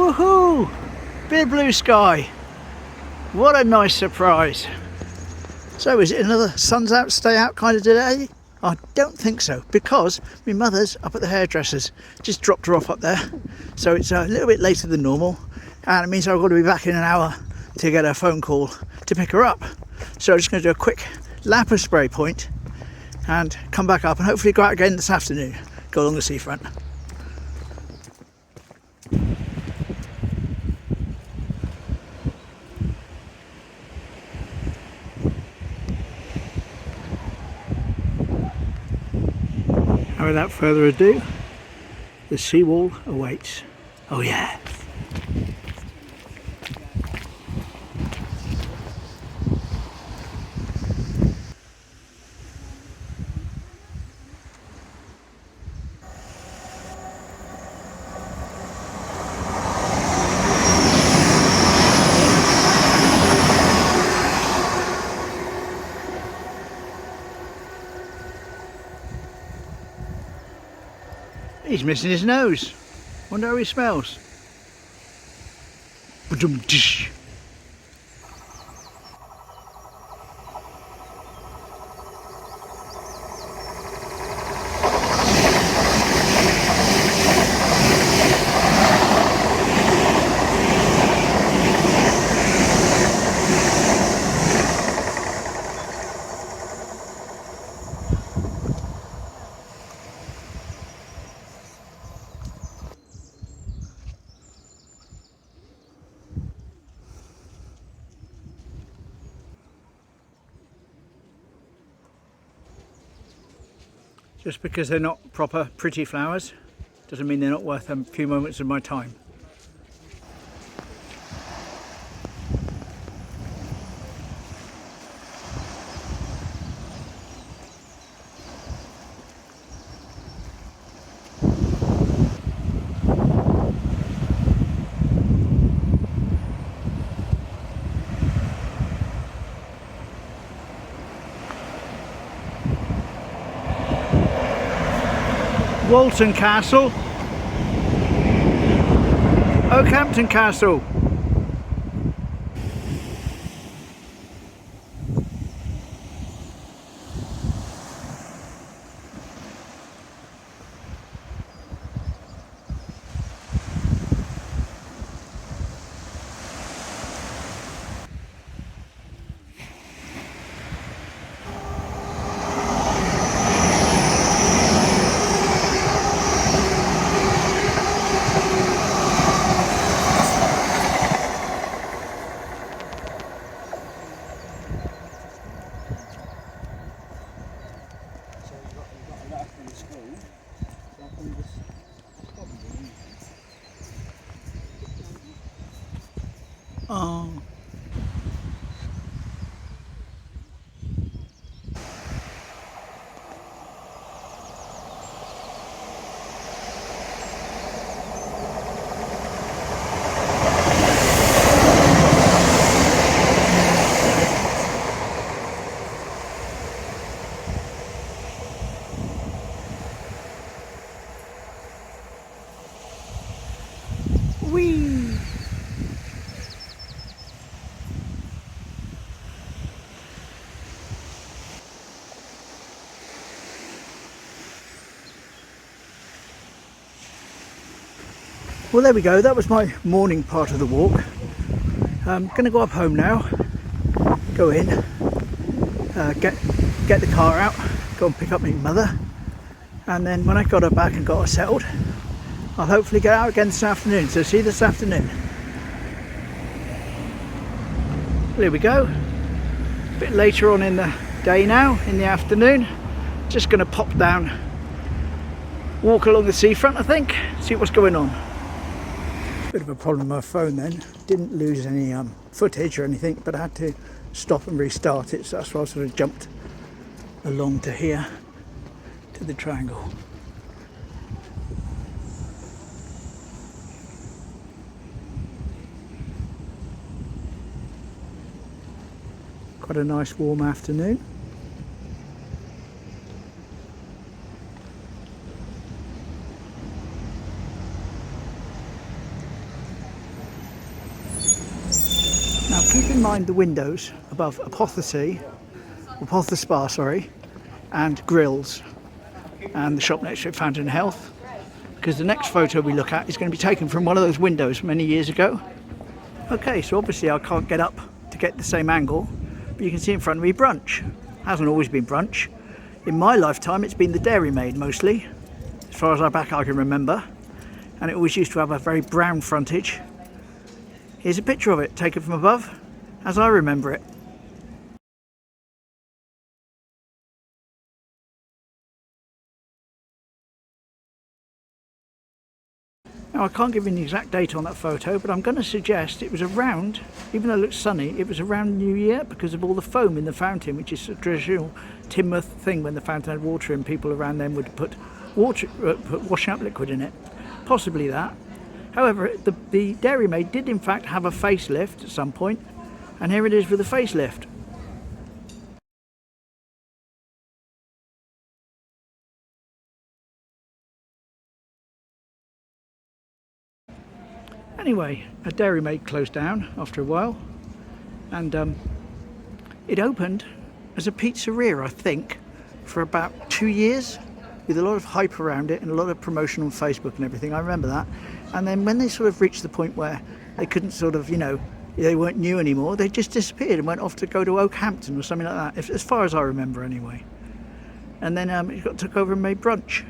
Woohoo! Bit of blue sky. What a nice surprise. So is it another sun's out, stay out kind of day? I don't think so, because my mother's up at the hairdresser's. Just dropped her off up there. So it's a little bit later than normal. And it means I've got to be back in an hour to get a phone call to pick her up. So I'm just going to do a quick lap of Sprey Point and come back up and hopefully go out again this afternoon. Go along the seafront. And without further ado, the seawall awaits. Oh yeah. He's missing his nose. Wonder how he smells. Ba-dum-dish. Just because they're not proper pretty flowers doesn't mean they're not worth a few moments of my time. Walton Castle, Oakhampton Castle. Oh. Whee! Well, there we go. That was my morning part of the walk. I'm going to go up home now, go in, get the car out, go and pick up my mother, and then when I got her back and got her settled, I'll hopefully get out again this afternoon. So see you this afternoon. Well, here we go. A bit later on in the day now, in the afternoon. Just going to pop down, walk along the seafront, I think, see what's going on. Bit of a problem with my phone then. Didn't lose any footage or anything, but I had to stop and restart it, so that's why I sort of jumped along to here, to the triangle. Quite a nice warm afternoon. in mind the windows above Apotheosis Spa, sorry, and grills, and the shop next to it, Fountain Health, because the next photo we look at is going to be taken from one of those windows many years ago. Okay, so obviously I can't get up to get the same angle, but you can see in front of me brunch. Hasn't always been brunch. In my lifetime it's been the Dairymaid mostly, as far as back I can remember, and it always used to have a very brown frontage. Here's a picture of it taken from above as I remember it. Now I can't give you the exact date on that photo, but I'm going to suggest it was around, even though it looks sunny, it was around New Year because of all the foam in the fountain, which is a traditional Teignmouth thing. When the fountain had water in, people around them would put washing up liquid in it. Possibly that. However, the Dairymaid did in fact have a facelift at some point, and here it is with a facelift. Anyway, a Dairymaid closed down after a while, and it opened as a pizzeria, I think, for about 2 years, with a lot of hype around it and a lot of promotion on Facebook and everything. I remember that. And then when they sort of reached the point where they couldn't sort of, you know, they weren't new anymore, they just disappeared and went off to go to Oakhampton or something like that, as far as I remember anyway. And then it took over and made brunch.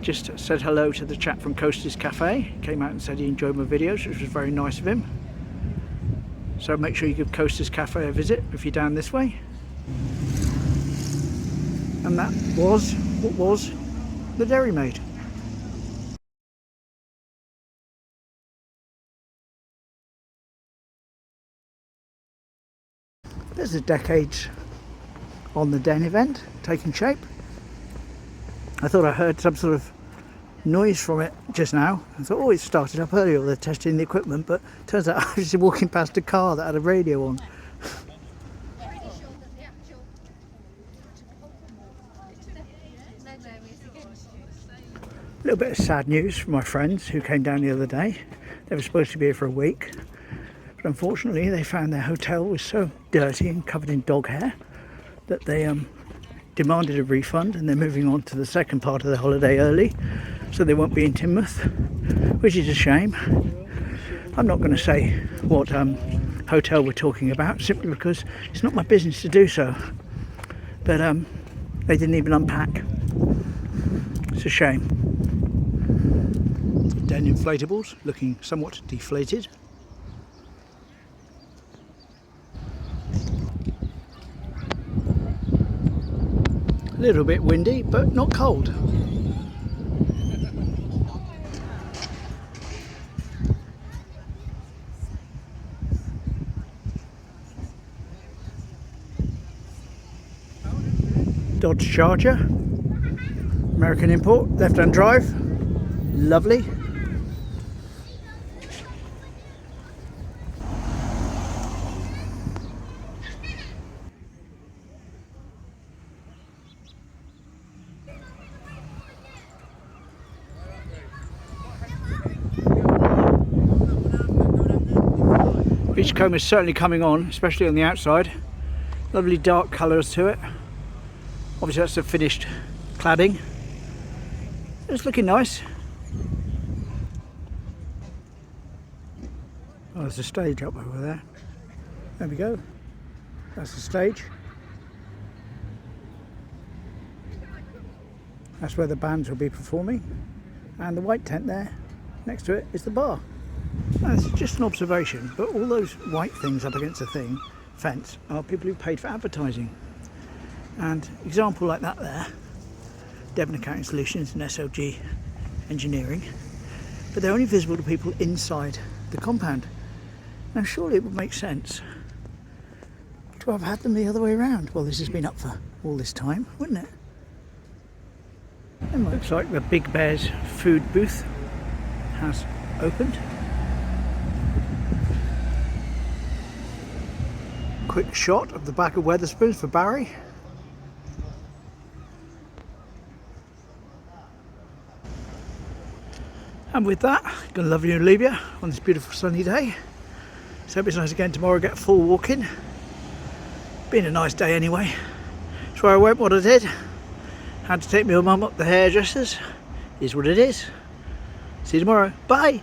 Just said hello to the chap from Coasters Cafe. Came out and said he enjoyed my videos, which was very nice of him. So make sure you give Coasters Cafe a visit if you're down this way. And that was what was the Dairymaid. There's the decades on the Den event taking shape. I thought I heard some sort of noise from it just now. I thought, oh, it started up earlier, they're testing the equipment, but turns out I was just walking past a car that had a radio on. A little bit of sad news from my friends who came down the other day. They were supposed to be here for a week, but unfortunately they found their hotel was so dirty and covered in dog hair that they demanded a refund, and they're moving on to the second part of the holiday early, so they won't be in Teignmouth, which is a shame. I'm not going to say what hotel we're talking about, simply because it's not my business to do so, but they didn't even unpack. It's a shame. Den inflatables looking somewhat deflated. A little bit windy, but not cold. Dodge Charger, American import, left-hand drive, lovely. Beachcomb is certainly coming on, especially on the outside. Lovely dark colours to it. Obviously that's a finished cladding. It's looking nice. Oh, there's a stage up over there. There we go. That's the stage. That's where the bands will be performing. And the white tent there, next to it, is the bar. That's just an observation, but all those white things up against the fence are people who paid for advertising. And example like that there, Devon Accounting Solutions and SLG Engineering, but they're only visible to people inside the compound. Now surely it would make sense to have had them the other way around. Well, this has been up for all this time, wouldn't it? It looks like the Big Bear's food booth has opened. Quick shot of the back of Wetherspoons for Barry. And with that, I'm going to love you and leave you on this beautiful sunny day. So it's nice again tomorrow, get a full walk in. Been a nice day anyway. That's where I went, what I did. Had to take my mum up the hairdressers. Is what it is. See you tomorrow. Bye.